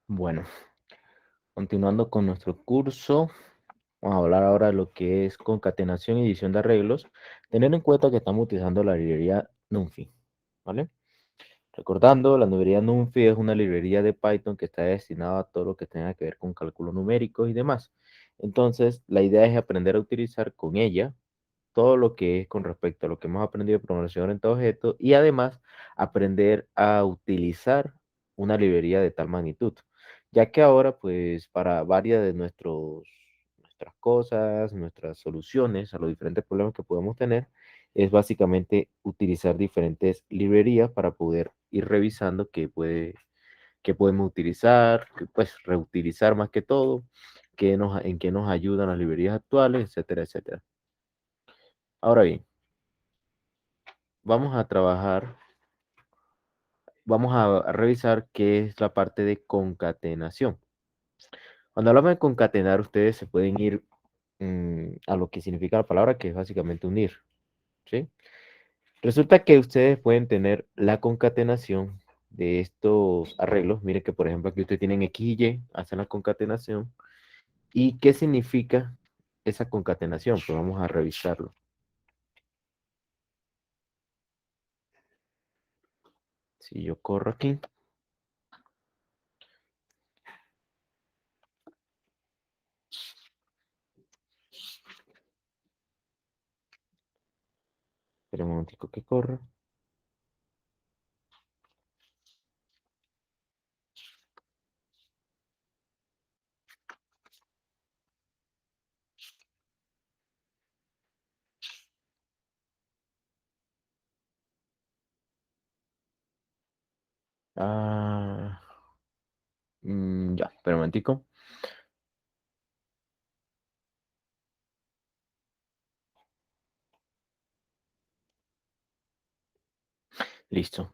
Bueno, continuando con nuestro curso, vamos a hablar ahora de lo que es concatenación y edición de arreglos, tener en cuenta que estamos utilizando la librería NumPy, ¿vale? Recordando, la librería NumPy es una librería de Python que está destinada a todo lo que tenga que ver con cálculos numéricos y demás. Entonces, la idea es aprender a utilizar con ella todo lo que es con respecto a lo que hemos aprendido de programación orientada a objetos y además aprender a utilizar una librería de tal magnitud, ya que ahora pues para varias de nuestras cosas, nuestras soluciones a los diferentes problemas que podemos tener, es básicamente utilizar diferentes librerías para poder ir revisando qué podemos utilizar, pues reutilizar más que todo, en qué nos ayudan las librerías actuales, etcétera, etcétera. Ahora bien, vamos a trabajar, vamos a revisar qué es la parte de concatenación. Cuando hablamos de concatenar, ustedes se pueden ir a lo que significa la palabra, que es básicamente unir, ¿sí? Resulta que ustedes pueden tener la concatenación de estos arreglos. Miren que, por ejemplo, aquí ustedes tienen X y Y, hacen la concatenación. ¿Y qué significa esa concatenación? Pues vamos a revisarlo. Si yo corro aquí, espera un momentico que corra. Ah, ya, espera un momentico. Listo.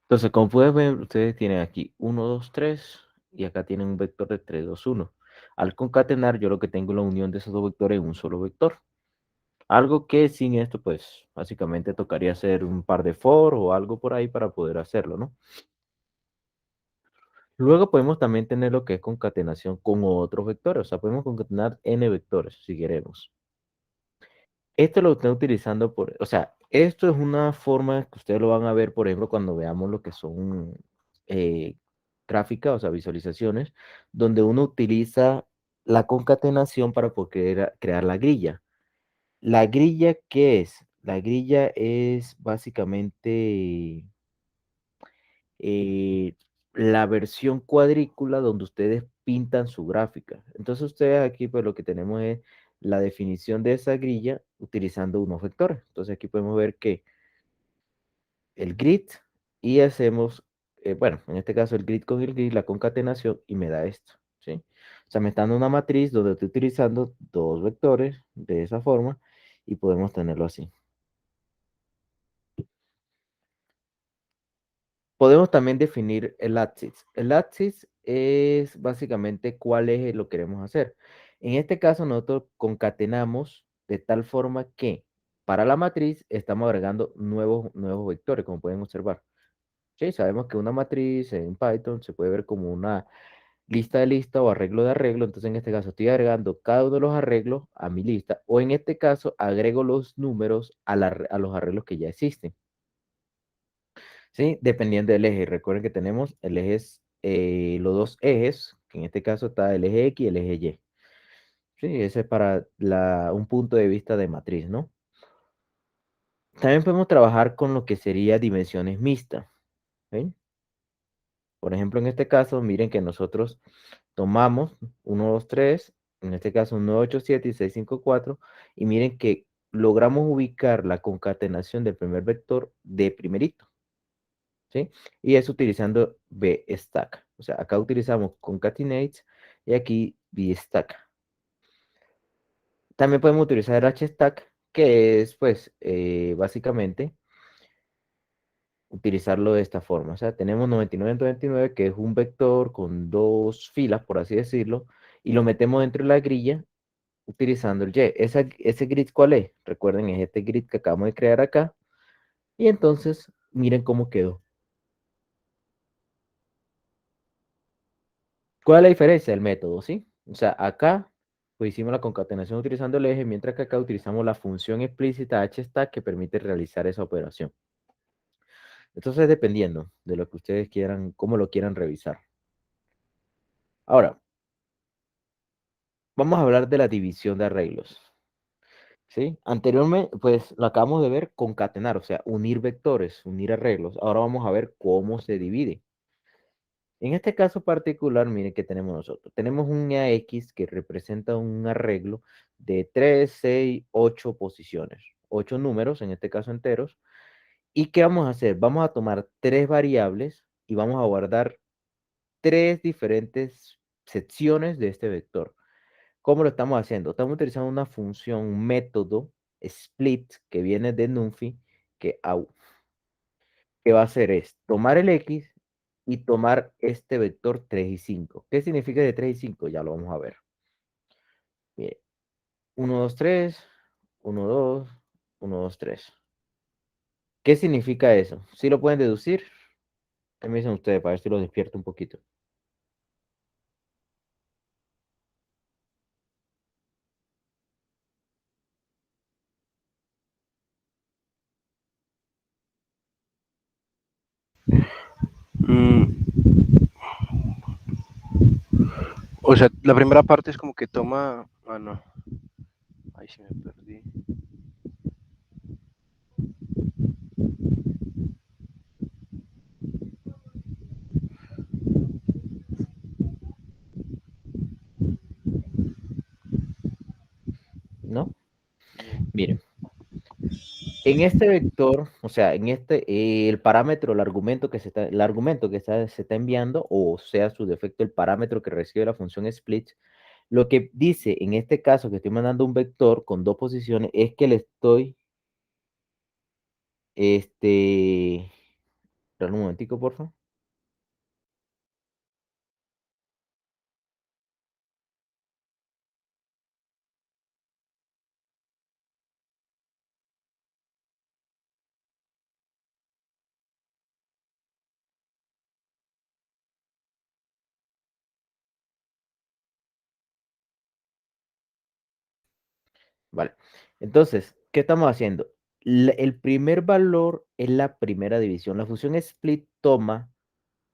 Entonces, como pueden ver, ustedes tienen aquí 1, 2, 3 y acá tienen un vector de 3, 2, 1. Al concatenar, yo lo que tengo es la unión de esos dos vectores en un solo vector. Algo que sin esto, pues, básicamente tocaría hacer un par de for o algo por ahí para poder hacerlo, ¿no? Luego podemos también tener lo que es concatenación con otros vectores. O sea, podemos concatenar n vectores si queremos. Esto lo están utilizando o sea, esto es una forma que ustedes lo van a ver, por ejemplo, cuando veamos lo que son eh, gráficas, o sea, visualizaciones, donde uno utiliza la concatenación para poder crear la grilla. ¿La grilla qué es? La grilla es básicamente eh, la versión cuadrícula donde ustedes pintan su gráfica. Entonces ustedes aquí pues lo que tenemos es la definición de esa grilla utilizando unos vectores. Entonces aquí podemos ver que el grid y hacemos, bueno, en este caso el grid con el grid, la concatenación y me da esto, ¿sí? O sea, me está dando una matriz donde estoy utilizando dos vectores de esa forma y podemos tenerlo así. Podemos también definir el axis. El axis es básicamente cuál eje lo queremos hacer. En este caso, nosotros concatenamos de tal forma que para la matriz estamos agregando nuevos vectores, como pueden observar. Sí, sabemos que una matriz en Python se puede ver como una lista de lista o arreglo de arreglo. Entonces, en este caso, estoy agregando cada uno de los arreglos a mi lista. O en este caso, agrego los números a los arreglos que ya existen. ¿Sí? Dependiendo del eje. Recuerden que tenemos el eje, los dos ejes, que en este caso está el eje X y el eje Y. Sí, ese es para un punto de vista de matriz, ¿no? También podemos trabajar con lo que sería dimensiones mixtas. ¿Sí? Por ejemplo, en este caso, miren que nosotros tomamos 1, 2, 3, en este caso 1, 8, 7 y 6, 5, 4, y miren que logramos ubicar la concatenación del primer vector de primerito. ¿Sí? Y es utilizando bstack. O sea, acá utilizamos concatenate y aquí bstack. También podemos utilizar hstack, que es, pues, básicamente utilizarlo de esta forma. O sea, tenemos 99 en 99, que es un vector con dos filas, por así decirlo, y lo metemos dentro de la grilla utilizando el Y. Ese grid, ¿cuál es? Recuerden, es este grid que acabamos de crear acá. Y entonces, miren cómo quedó. ¿Cuál es la diferencia? El método, ¿sí? O sea, acá pues hicimos la concatenación utilizando el eje, mientras que acá utilizamos la función explícita hstack que permite realizar esa operación. Entonces, dependiendo de lo que ustedes quieran, cómo lo quieran revisar. Ahora, vamos a hablar de la división de arreglos. ¿Sí? Anteriormente, pues lo acabamos de ver concatenar, o sea, unir vectores, unir arreglos. Ahora vamos a ver cómo se divide. En este caso particular, miren qué tenemos nosotros. Tenemos un AX que representa un arreglo de 3, 6, 8 posiciones. 8 números, en este caso enteros. ¿Y qué vamos a hacer? Vamos a tomar tres variables y vamos a guardar tres diferentes secciones de este vector. ¿Cómo lo estamos haciendo? Estamos utilizando una función, un método split que viene de NumPy, que va a hacer es tomar el X y tomar este vector 3 y 5. ¿Qué significa de 3 y 5? Ya lo vamos a ver. Bien, 1, 2, 3, 1, 2, 1, 2, 3. ¿Qué significa eso? ¿Sí lo pueden deducir? ¿Qué me dicen ustedes para ver si lo despierto un poquito? Mm, o sea, la primera parte es como que toma. Ah, no. Ahí sí me perdí. ¿No? No. Miren, en este vector, o sea, en el parámetro, el argumento que se está enviando, o sea, su defecto, el parámetro que recibe la función split, lo que dice en este caso que estoy mandando un vector con dos posiciones es que le estoy, espera un momentico, por favor. Vale. Entonces, ¿qué estamos haciendo? El primer valor es la primera división. La función split toma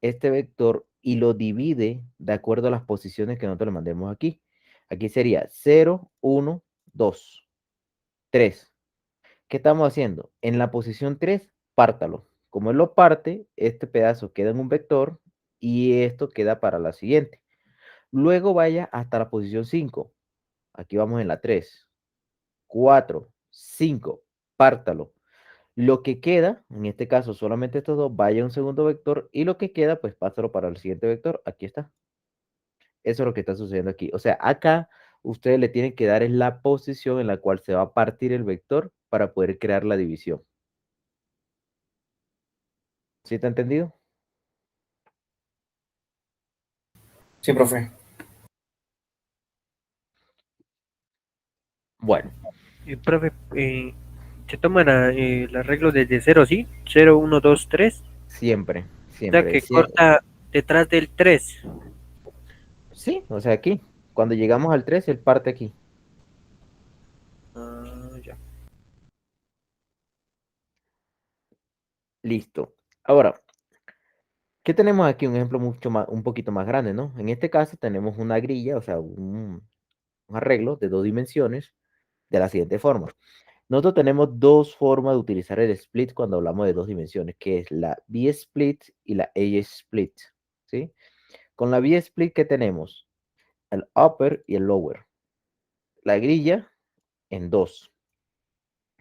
este vector y lo divide de acuerdo a las posiciones que nosotros le mandemos aquí. Aquí sería 0, 1, 2, 3. ¿Qué estamos haciendo? En la posición 3, pártalo. Como él lo parte, este pedazo queda en un vector y esto queda para la siguiente. Luego vaya hasta la posición 5. Aquí vamos en la 3, 4, 5. Pártalo. Lo que queda, en este caso solamente estos dos, vaya a un segundo vector y lo que queda, pues pásalo para el siguiente vector. Aquí está. Eso es lo que está sucediendo aquí. O sea, acá ustedes le tienen que dar en la posición en la cual se va a partir el vector para poder crear la división. ¿Sí está entendido? Sí, profe. Bueno, Profe, se toman el arreglo desde cero, ¿sí? Cero, uno, dos, tres. siempre, O sea siempre. que corta detrás del 3. Sí, o sea, aquí. Cuando llegamos al 3, él parte aquí. Ah, ya. Listo. Ahora, ¿qué tenemos aquí? Un ejemplo mucho más, un poquito más grande, ¿no? En este caso tenemos una grilla, o sea, un arreglo de dos dimensiones de la siguiente forma. Nosotros tenemos dos formas de utilizar el split cuando hablamos de dos dimensiones, que es la B-split y la A-split, ¿sí? Con la B-split, ¿qué tenemos? El upper y el lower. La grilla en dos.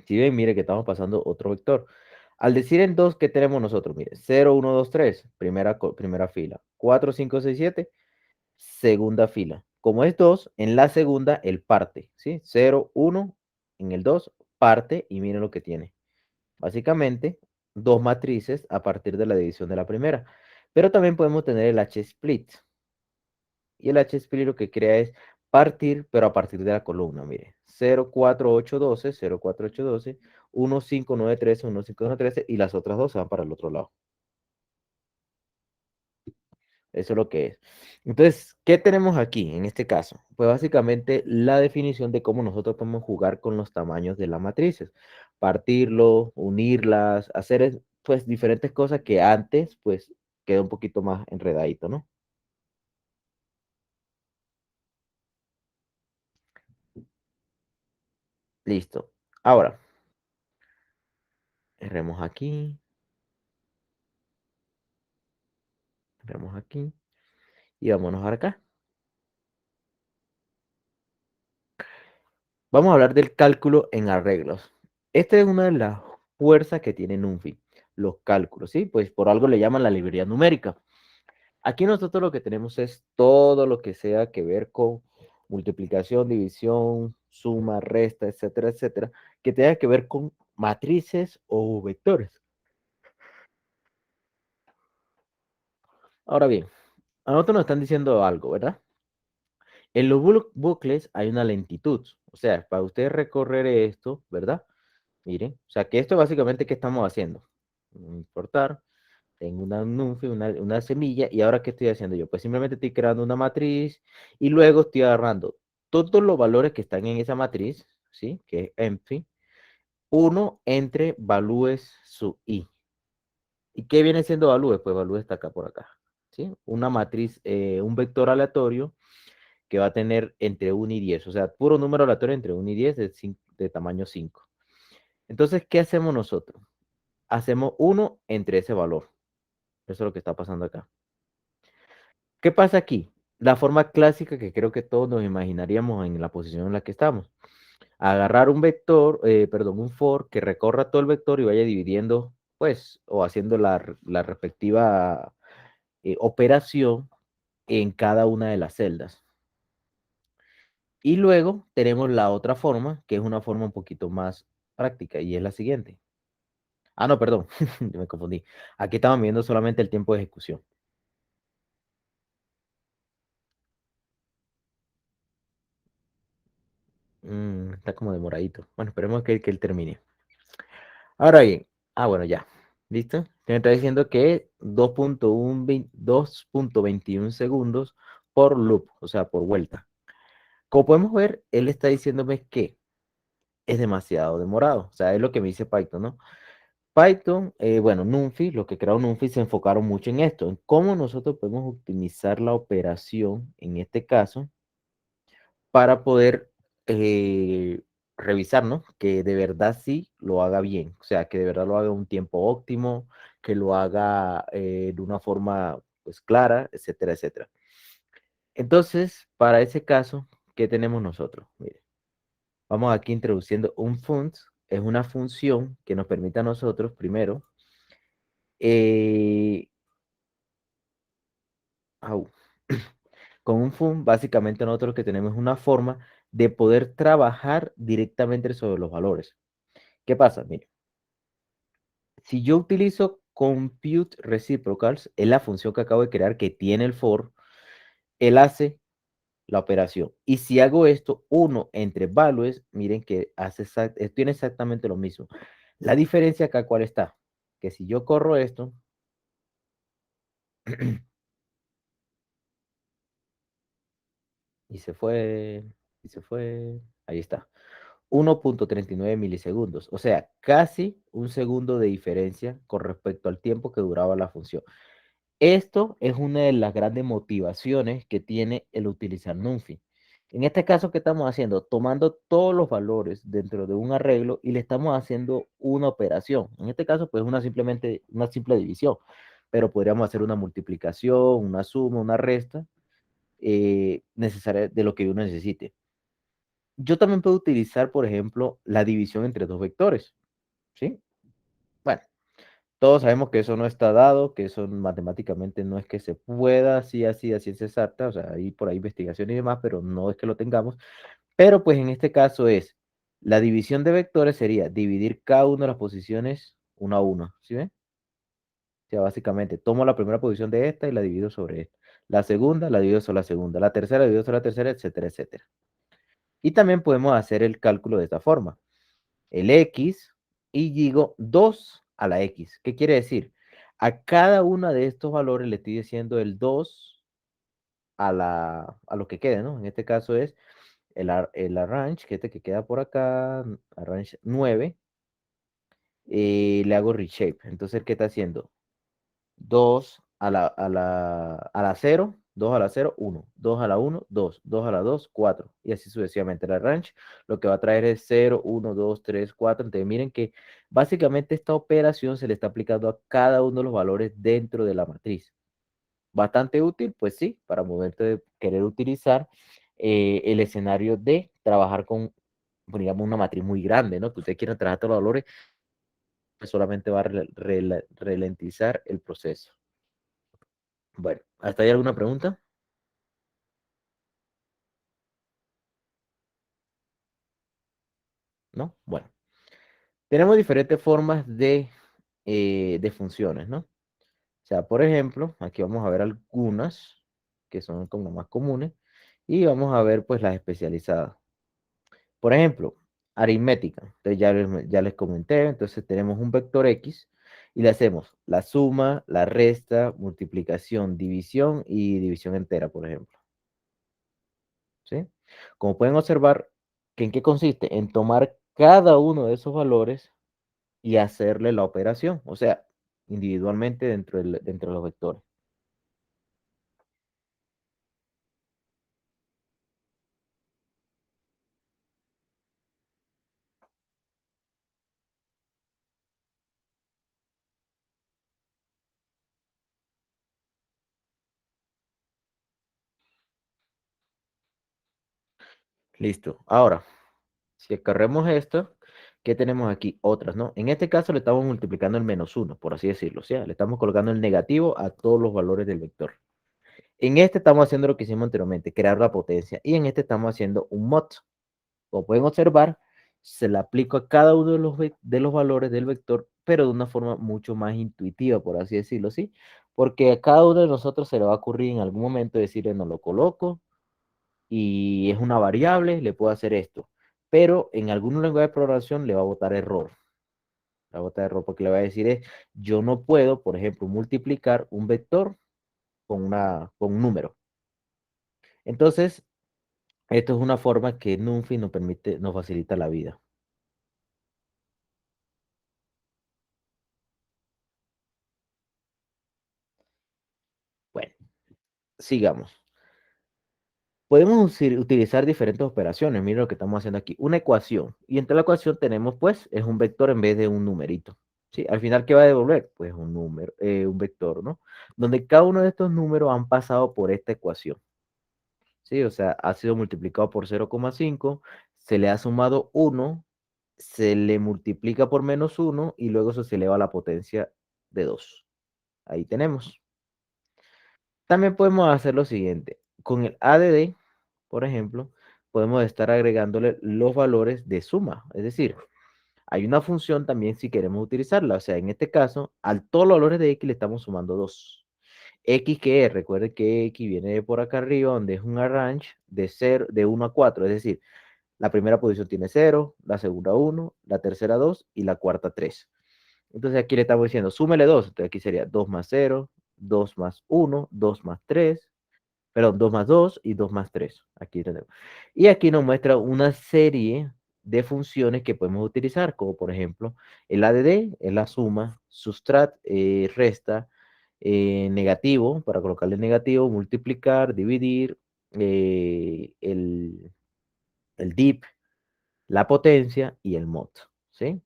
Si ven, mire que estamos pasando otro vector. Al decir en dos, ¿qué tenemos nosotros? Mire, 0, 1, 2, 3, primera fila. 4, 5, 6, 7, segunda fila. Como es 2, en la segunda, el parte, ¿sí? 0, 1, en el 2, parte, y miren lo que tiene. Básicamente, dos matrices a partir de la división de la primera. Pero también podemos tener el H-split. Y el H-split lo que crea es partir, pero a partir de la columna, mire. 0, 4, 8, 12, 0, 4, 8, 12, 1, 5, 9, 13, 1, 5, 9, 13, y las otras dos se van para el otro lado. Eso es lo que es. Entonces, ¿qué tenemos aquí en este caso? Pues básicamente la definición de cómo nosotros podemos jugar con los tamaños de las matrices. Partirlo, unirlas, hacer pues diferentes cosas que antes pues queda un poquito más enredadito, ¿no? Listo. Ahora, cerremos aquí, cerremos aquí y vámonos acá. Vamos a hablar del cálculo en arreglos. Esta es una de las fuerzas que tiene NumPy, los cálculos, ¿sí? Pues por algo le llaman la librería numérica. Aquí nosotros lo que tenemos es todo lo que sea que ver con multiplicación, división, suma, resta, etcétera, etcétera, que tenga que ver con matrices o vectores. Ahora bien, a nosotros nos están diciendo algo, ¿verdad? En los bucles hay una lentitud, o sea, para ustedes recorrer esto, ¿verdad? Miren, o sea, que esto básicamente, ¿qué estamos haciendo? Importar, tengo una NumPy, una semilla, y ahora, ¿qué estoy haciendo yo? Pues simplemente estoy creando una matriz, y luego estoy agarrando todos los valores que están en esa matriz, ¿sí? Que es empty, uno entre valúes sub i. ¿Y qué viene siendo valúes? Pues valúes está acá por acá, ¿sí? Una matriz, un vector aleatorio, que va a tener entre 1 y 10, o sea, puro número aleatorio entre 1 y 10 de tamaño 5. Entonces, ¿qué hacemos nosotros? Hacemos 1 entre ese valor. Eso es lo que está pasando acá. ¿Qué pasa aquí? La forma clásica que creo que todos nos imaginaríamos en la posición en la que estamos. Agarrar un vector, perdón, un for que recorra todo el vector y vaya dividiendo, pues, o haciendo la respectiva operación en cada una de las celdas. Y luego tenemos la otra forma, que es una forma un poquito más práctica, y es la siguiente. Ah, no, perdón, yo me confundí. Aquí estamos viendo solamente el tiempo de ejecución. Está como demoradito. Bueno, esperemos que él termine. Ahora bien, bueno, ya. ¿Listo? Me está diciendo que 2.21 segundos por loop, o sea, por vuelta. Como podemos ver, él está diciéndome que es demasiado demorado. O sea, es lo que me dice Python, ¿no? Python, bueno, NumPy, lo que creó NumPy se enfocaron mucho en esto, en cómo nosotros podemos optimizar la operación, en este caso, para poder eh, revisar, ¿no? Que de verdad sí lo haga bien, o sea, que de verdad lo haga en un tiempo óptimo, que lo haga de una forma, pues, clara, etcétera, etcétera. Entonces, para ese caso, ¿qué tenemos nosotros? Mire, vamos aquí introduciendo un func, es una función que nos permite a nosotros, primero, eh, au, con un func, básicamente nosotros lo que tenemos es una forma de poder trabajar directamente sobre los valores. ¿Qué pasa? Mire, si yo utilizo compute reciprocals, es la función que acabo de crear que tiene el for, él hace la operación. Y si hago esto, 1 entre values, miren que tiene exactamente lo mismo. La diferencia acá, ¿cuál está? Que si yo corro esto, y se fue, y se fue, ahí está. 1.39 milisegundos, o sea, casi un segundo de diferencia con respecto al tiempo que duraba la función. Esto es una de las grandes motivaciones que tiene el utilizar NumPy. En este caso, ¿qué estamos haciendo? Tomando todos los valores dentro de un arreglo y le estamos haciendo una operación. En este caso, pues simplemente una simple división, pero podríamos hacer una multiplicación, una suma, una resta necesaria de lo que uno necesite. Yo también puedo utilizar, por ejemplo, la división entre dos vectores, ¿sí? Bueno, todos sabemos que eso no está dado, que eso matemáticamente no es que se pueda, así a ciencia exacta, o sea, hay por ahí investigación y demás, pero no es que lo tengamos. Pero pues en este caso es, la división de vectores sería dividir cada una de las posiciones uno a uno, ¿sí ven? O sea, básicamente tomo la primera posición de esta y la divido sobre esta. La segunda la divido sobre la segunda, la tercera la divido sobre la tercera, etcétera, etcétera. Y también podemos hacer el cálculo de esta forma. El X y digo 2 a la X. ¿Qué quiere decir? A cada uno de estos valores le estoy diciendo el 2 a lo que quede, ¿no? En este caso es el arrange, que este que queda por acá, arrange 9, le hago reshape. Entonces, ¿qué está haciendo? 2 a la 0, 2 a la 0, 1, 2 a la 1, 2, 2 a la 2, 4, y así sucesivamente. La range lo que va a traer es 0, 1, 2, 3, 4. Entonces miren que básicamente esta operación se le está aplicando a cada uno de los valores dentro de la matriz. Bastante útil, pues sí, para momento de querer utilizar el escenario de trabajar con, digamos, una matriz muy grande, ¿no? Que ustedes quieran trabajar todos los valores, pues solamente va a ralentizar el proceso. Bueno, ¿hasta ahí alguna pregunta? ¿No? Bueno, tenemos diferentes formas de funciones, ¿no? O sea, por ejemplo, aquí vamos a ver algunas que son como más comunes y vamos a ver pues las especializadas. Por ejemplo, aritmética. Entonces ya les comenté, entonces tenemos un vector X y le hacemos la suma, la resta, multiplicación, división y división entera, por ejemplo. ¿Sí? Como pueden observar, ¿en qué consiste? En tomar cada uno de esos valores y hacerle la operación, o sea, individualmente dentro de los vectores. Listo. Ahora, si acarremos esto, ¿qué tenemos aquí? Otras, ¿no? En este caso le estamos multiplicando el -1, por así decirlo, o sea, le estamos colocando el negativo a todos los valores del vector. En este estamos haciendo lo que hicimos anteriormente, crear la potencia, y en este estamos haciendo un mod. Como pueden observar, se le aplica a cada uno de los valores del vector, pero de una forma mucho más intuitiva, por así decirlo, ¿sí? Porque a cada uno de nosotros se le va a ocurrir en algún momento decirle, no lo coloco, y es una variable, le puedo hacer esto. Pero en algún lenguaje de programación le va a botar error. Le va a botar error porque le va a decir es, yo no puedo, por ejemplo, multiplicar un vector con un número. Entonces, esto es una forma que NumPy nos facilita la vida. Bueno, sigamos. Podemos utilizar diferentes operaciones. Miren lo que estamos haciendo aquí. Una ecuación. Y entre la ecuación tenemos, pues, es un vector en vez de un numerito. ¿Sí? Al final, ¿qué va a devolver? Pues un número, un vector, ¿no? Donde cada uno de estos números han pasado por esta ecuación. ¿Sí? O sea, ha sido multiplicado por 0,5, se le ha sumado 1, se le multiplica por -1 y luego eso se eleva a la potencia de 2. Ahí tenemos. También podemos hacer lo siguiente. Con el ADD, por ejemplo, podemos estar agregándole los valores de suma. Es decir, hay una función también si queremos utilizarla. O sea, en este caso, a todos los valores de X le estamos sumando 2. X que es, recuerde que X viene de por acá arriba, donde es un arrange de 1 a 4. Es decir, la primera posición tiene 0, la segunda 1, la tercera 2 y la cuarta 3. Entonces aquí le estamos diciendo, súmele 2. Entonces aquí sería 2 más 0, 2 más 1, 2 más 3, perdón, 2 más 2 y 2 más 3. Aquí tenemos. Y aquí nos muestra una serie de funciones que podemos utilizar, como por ejemplo el ADD, es la suma, subtract, resta, negativo, para colocarle negativo, multiplicar, dividir, el dip, la potencia y el mod, ¿sí?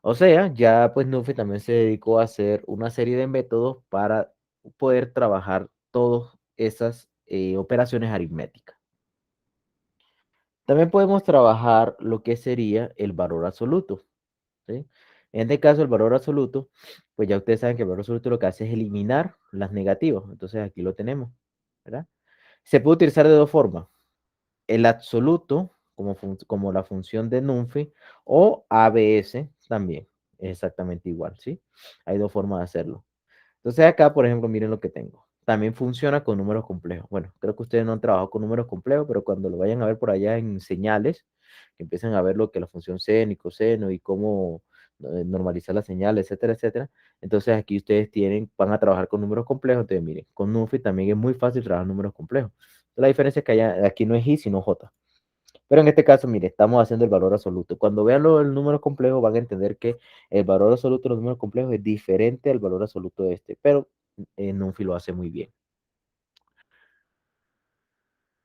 O sea, ya pues Nuffy también se dedicó a hacer una serie de métodos para poder trabajar todas esas operaciones aritméticas. También podemos trabajar lo que sería el valor absoluto, ¿sí? En este caso, el valor absoluto, pues ya ustedes saben que el valor absoluto lo que hace es eliminar las negativas. Entonces aquí lo tenemos, ¿verdad? Se puede utilizar de dos formas. El absoluto, como la función de NumPy, o ABS también, es exactamente igual, ¿sí? Hay dos formas de hacerlo. Entonces acá, por ejemplo, miren lo que tengo. También funciona con números complejos. Bueno, creo que ustedes no han trabajado con números complejos, pero cuando lo vayan a ver por allá en señales, que empiecen a ver lo que la función seno y coseno y cómo normalizar la señal, etcétera, etcétera. Entonces aquí ustedes van a trabajar con números complejos. Entonces miren, con NumPy también es muy fácil trabajar números complejos. La diferencia es que aquí no es i, sino j. Pero en este caso, mire, estamos haciendo el valor absoluto. Cuando vean el número complejo, van a entender que el valor absoluto de los números complejos es diferente al valor absoluto de este, pero NumPy lo hace muy bien.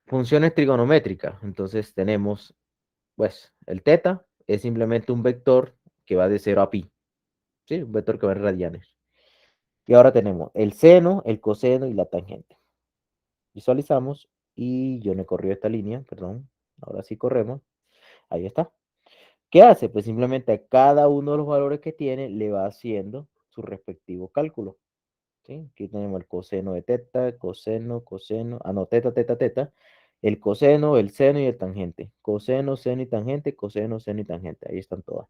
Funciones trigonométricas. Entonces tenemos, pues, el teta es simplemente un vector que va de 0 a pi. ¿Sí? Un vector que va en radianes. Y ahora tenemos el seno, el coseno y la tangente. Visualizamos y yo no he corrido esta línea, perdón. Ahora sí corremos. Ahí está. ¿Qué hace? Pues simplemente a cada uno de los valores que tiene le va haciendo su respectivo cálculo. ¿Sí? Aquí tenemos el coseno de teta, coseno, no, teta, teta, teta, el coseno, el seno y el tangente. Coseno, seno y tangente, coseno, seno y tangente. Ahí están todas.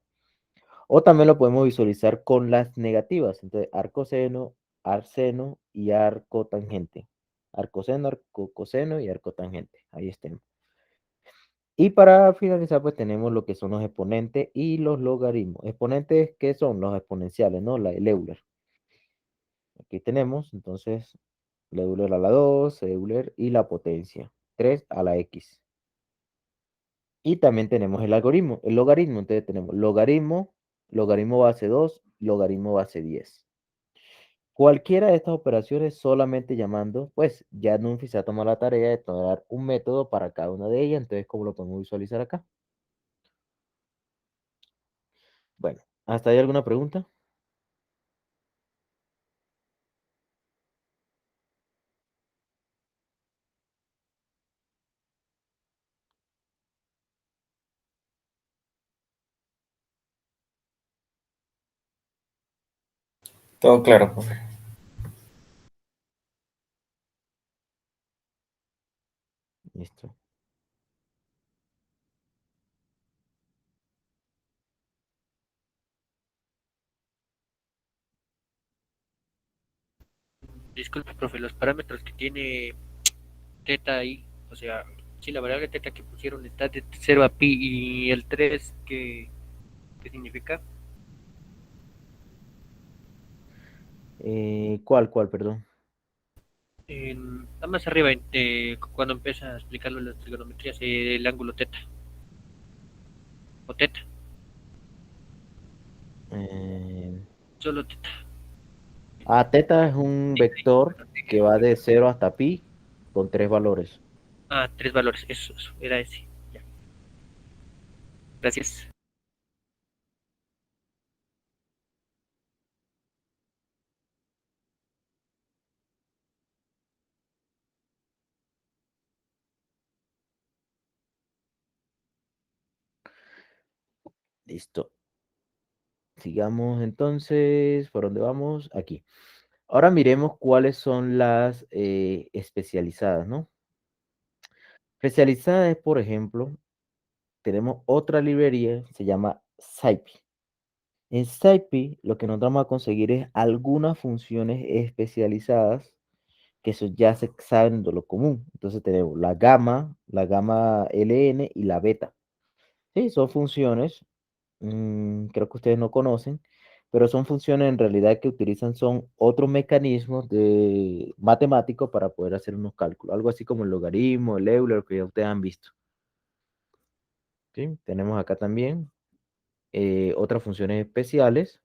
O también lo podemos visualizar con las negativas. Entonces, arcoseno, arseno y arcotangente. Arcoseno, arcocoseno y arcotangente. Ahí estén. Y para finalizar, pues tenemos lo que son los exponentes y los logaritmos. Exponentes, ¿qué son? Los exponenciales, ¿no? El Euler. Aquí tenemos, entonces, el Euler a la 2, Euler y la potencia. 3 a la X. Y también tenemos el algoritmo, el logaritmo. Entonces tenemos logaritmo, logaritmo base 2, logaritmo base 10. Cualquiera de estas operaciones solamente llamando, pues ya Nunfi se ha tomado la tarea de tomar un método para cada una de ellas. Entonces, ¿cómo lo podemos visualizar acá? Bueno, ¿hasta ahí alguna pregunta? Todo claro, profe. Listo. Disculpe, profe, los parámetros que tiene teta ahí, o sea, si la variable teta que pusieron está de 0 a pi y el 3, ¿qué significa? ¿Cuál, perdón? Está más arriba, cuando empieza a explicarlo las trigonometrías, el ángulo teta, o teta, Eh, solo teta. Teta es un vector que va de 0 hasta pi con 3 valores. Ah, tres valores, eso, era ese. Ya, gracias. Listo. Sigamos entonces, ¿por dónde vamos? Aquí. Ahora miremos cuáles son las especializadas, ¿no? Especializadas, por ejemplo, tenemos otra librería, se llama SciPy. En SciPy lo que nos vamos a conseguir es algunas funciones especializadas que eso ya se saben de lo común. Entonces tenemos la gamma ln y la beta. Sí, son funciones, creo que ustedes no conocen, pero son funciones en realidad que utilizan son otros mecanismos de matemáticos para poder hacer unos cálculos, algo así como el logaritmo, el Euler, que ya ustedes han visto. ¿Sí? Tenemos acá también otras funciones especiales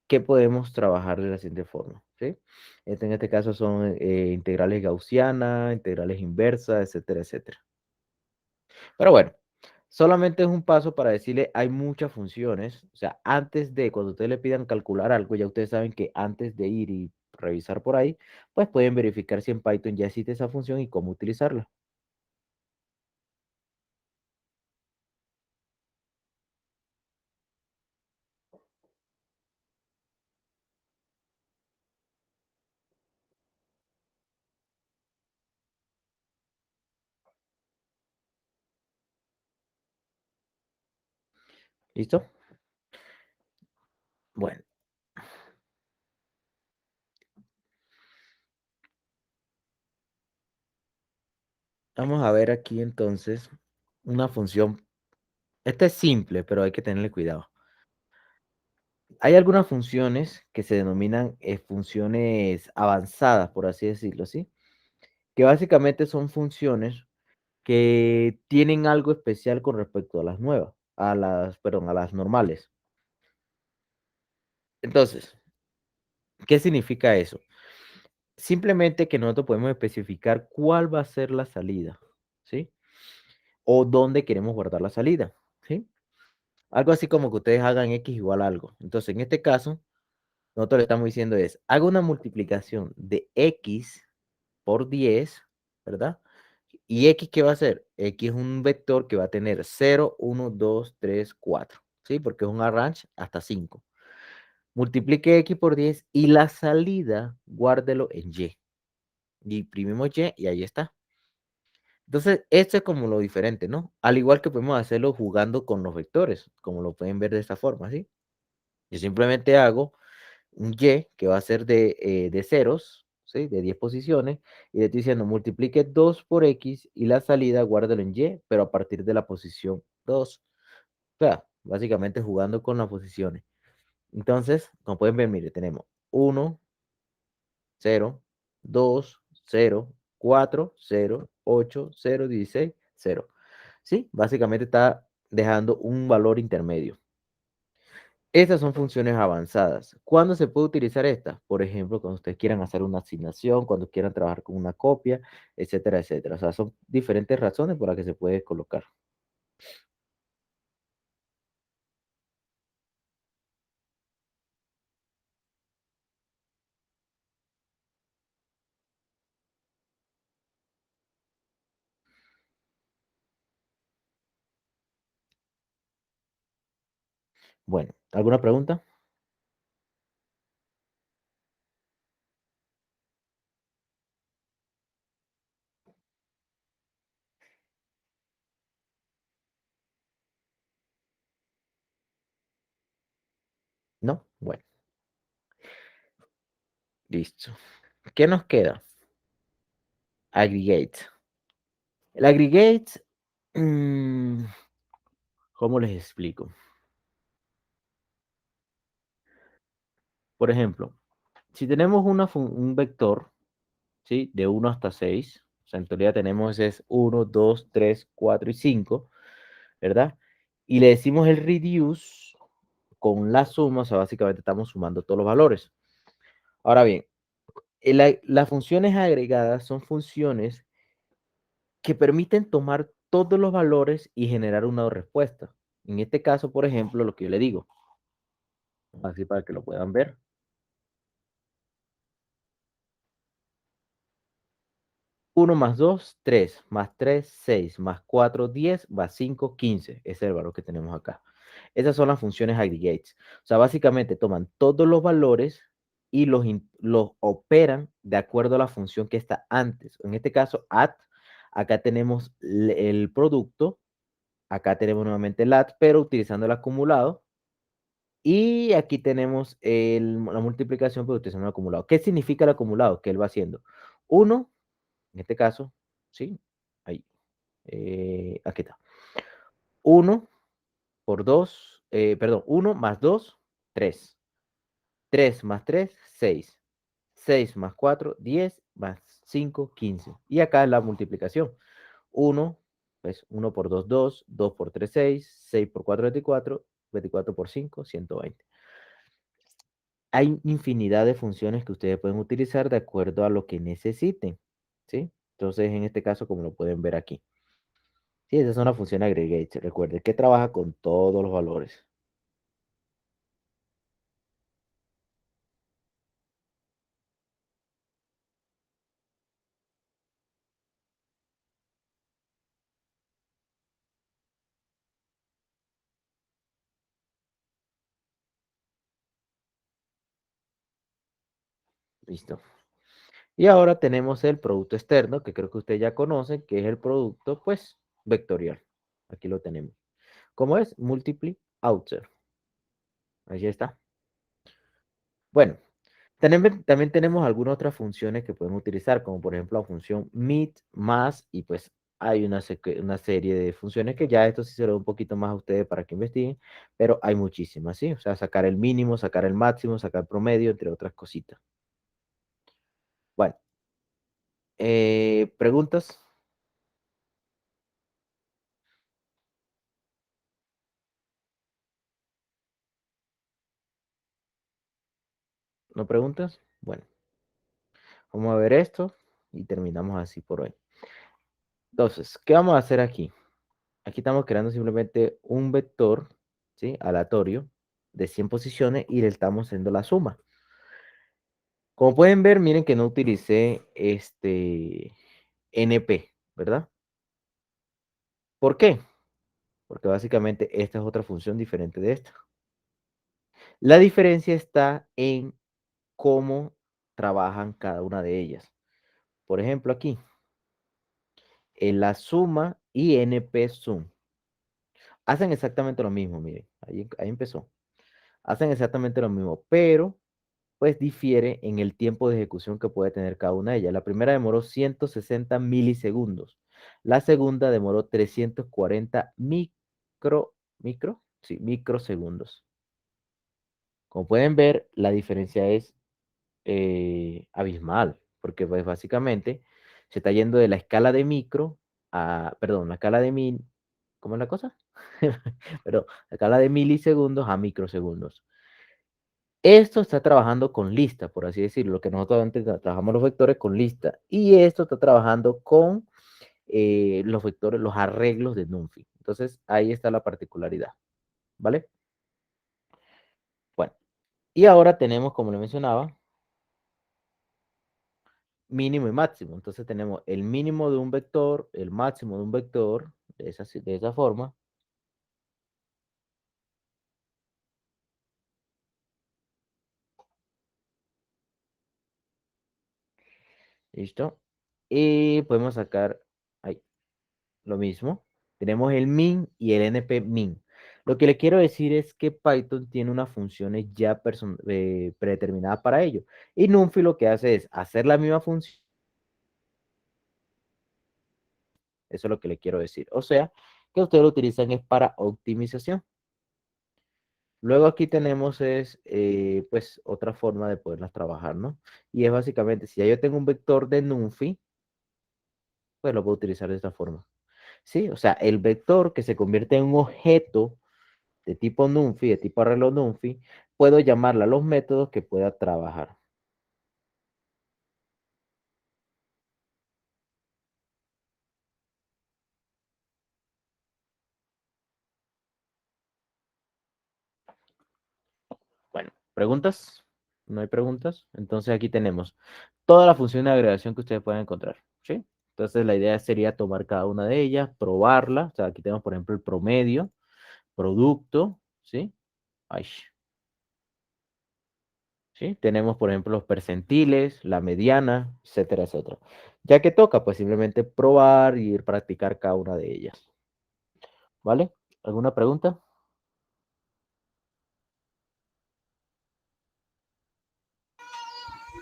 que podemos trabajar de la siguiente forma. ¿Sí? En este caso son integrales gaussianas, integrales inversas, etcétera, etcétera. Pero bueno, solamente es un paso para decirle, hay muchas funciones. O sea, antes de, cuando ustedes le pidan calcular algo, ya ustedes saben que antes de ir y revisar por ahí, pues pueden verificar si en Python ya existe esa función y cómo utilizarla. ¿Listo? Bueno, vamos a ver aquí entonces una función. Esta es simple, pero hay que tenerle cuidado. Hay algunas funciones que se denominan funciones avanzadas, por así decirlo, ¿sí? Que básicamente son funciones que tienen algo especial con respecto a las nuevas, perdón, a las normales. Entonces, ¿qué significa eso? Simplemente que nosotros podemos especificar cuál va a ser la salida, ¿sí? O dónde queremos guardar la salida, ¿sí? Algo así como que ustedes hagan x igual a algo. Entonces, en este caso, nosotros le estamos diciendo es, haga una multiplicación de x por 10, ¿verdad? ¿Y x qué va a ser? X es un vector que va a tener 0, 1, 2, 3, 4, ¿sí? Porque es un arrange hasta 5. Multiplique x por 10 y la salida, guárdelo en y. Y imprimimos y y ahí está. Entonces, esto es como lo diferente, ¿no? Al igual que podemos hacerlo jugando con los vectores, como lo pueden ver de esta forma, ¿sí? Yo simplemente hago un y que va a ser de ceros, ¿sí? De 10 posiciones, y le estoy diciendo multiplique 2 por x y la salida guárdalo en y, pero a partir de la posición 2. O sea, básicamente jugando con las posiciones. Entonces, como pueden ver, mire, tenemos 1, 0, 2, 0, 4, 0, 8, 0, 16, 0. ¿Sí? Básicamente está dejando un valor intermedio. Estas son funciones avanzadas. ¿Cuándo se puede utilizar esta? Por ejemplo, cuando ustedes quieran hacer una asignación, cuando quieran trabajar con una copia, etcétera, etcétera. O sea, son diferentes razones por las que se puede colocar. Bueno, ¿alguna pregunta? ¿No? Bueno, listo. ¿Qué nos queda? Aggregate. El aggregate, ¿cómo les explico? Por ejemplo, si tenemos un vector, ¿sí? De 1 hasta 6, o sea, en teoría tenemos es 1, 2, 3, 4 y 5, ¿verdad? Y le decimos el reduce con la suma, o sea, básicamente estamos sumando todos los valores. Ahora bien, las funciones agregadas son funciones que permiten tomar todos los valores y generar una respuesta. En este caso, por ejemplo, lo que yo le digo, así para que lo puedan ver. 1 más 2, 3, más 3, 6, más 4, 10, más 5, 15. Ese es el valor que tenemos acá. Esas son las funciones aggregates. O sea, básicamente toman todos los valores y los operan de acuerdo a la función que está antes. En este caso, add. Acá tenemos el producto. Acá tenemos nuevamente el add, pero utilizando el acumulado. Y aquí tenemos la multiplicación, pero utilizando el acumulado. ¿Qué significa el acumulado? Que él va haciendo 1, en este caso, ¿sí? Ahí. Aquí está. 1 por 2, perdón, 1 más 2, 3. 3 más 3, 6. 6 más 4, 10, más 5, 15. Y acá la multiplicación. 1, pues 1 por 2, 2. 2 por 3, 6. 6 por 4, 24. 24 por 5, 120. Hay infinidad de funciones que ustedes pueden utilizar de acuerdo a lo que necesiten, ¿sí? Entonces, en este caso, como lo pueden ver aquí. Sí, esa es una función aggregate. Recuerde que trabaja con todos los valores. Listo. Y ahora tenemos el producto externo, que creo que ustedes ya conocen, que es el producto, pues, vectorial. Aquí lo tenemos. ¿Cómo es? Multiply outer. Ahí está. Bueno, también tenemos algunas otras funciones que podemos utilizar, como por ejemplo la función meet, más y pues hay una serie de funciones que ya esto sí se lo doy un poquito más a ustedes para que investiguen, pero hay muchísimas, ¿sí? O sea, sacar el mínimo, sacar el máximo, sacar el promedio, entre otras cositas. Bueno, ¿preguntas? ¿No preguntas? Bueno, vamos a ver esto y terminamos así por hoy. Entonces, ¿qué vamos a hacer aquí? Aquí estamos creando simplemente un vector, ¿sí? Aleatorio de 100 posiciones y le estamos haciendo la suma. Como pueden ver, miren que no utilicé este NP, ¿verdad? ¿Por qué? Porque básicamente esta es otra función diferente de esta. La diferencia está en cómo trabajan cada una de ellas. Por ejemplo, aquí, en la suma y NP sum. Hacen exactamente lo mismo, miren, ahí empezó. Hacen exactamente lo mismo, pero pues difiere en el tiempo de ejecución que puede tener cada una de ellas. La primera demoró 160 milisegundos. La segunda demoró 340 sí, microsegundos. Como pueden ver, la diferencia es abismal, porque pues básicamente se está yendo de la escala de micro a, perdón, la escala de mil, ¿cómo es la cosa? Perdón, la escala de milisegundos a microsegundos. Esto está trabajando con lista, por así decirlo, lo que nosotros antes trabajamos los vectores con lista, y esto está trabajando con los vectores, los arreglos de NumPy. Entonces, ahí está la particularidad, ¿vale? Bueno, y ahora tenemos, como le mencionaba, mínimo y máximo. Entonces tenemos el mínimo de un vector, el máximo de un vector, de esa forma. ¿Listo? Y podemos sacar ahí, lo mismo. Tenemos el min y el np min. Lo que le quiero decir es que Python tiene unas funciones ya predeterminadas para ello. Y NumPy lo que hace es hacer la misma función. Eso es lo que le quiero decir. O sea, que ustedes lo utilizan es para optimización. Luego aquí tenemos pues otra forma de poderlas trabajar, ¿no? Y es básicamente, si ya yo tengo un vector de NumPy, pues lo puedo utilizar de esta forma. ¿Sí? O sea, el vector que se convierte en un objeto de tipo NumPy, de tipo arreglo NumPy, puedo llamarle a los métodos que pueda trabajar. Bueno, ¿preguntas? ¿No hay preguntas? Entonces aquí tenemos toda la función de agregación que ustedes pueden encontrar, ¿sí? Entonces la idea sería tomar cada una de ellas, probarla. O sea, aquí tenemos, por ejemplo, el promedio, producto, ¿sí? Ay, ¿sí? Tenemos, por ejemplo, los percentiles, la mediana, etcétera, etcétera. Ya que toca, pues simplemente probar y ir practicar cada una de ellas. ¿Vale? ¿Alguna pregunta?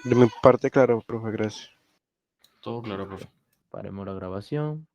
De mi parte, claro, profe, gracias. Todo claro, profe. Paremos la grabación.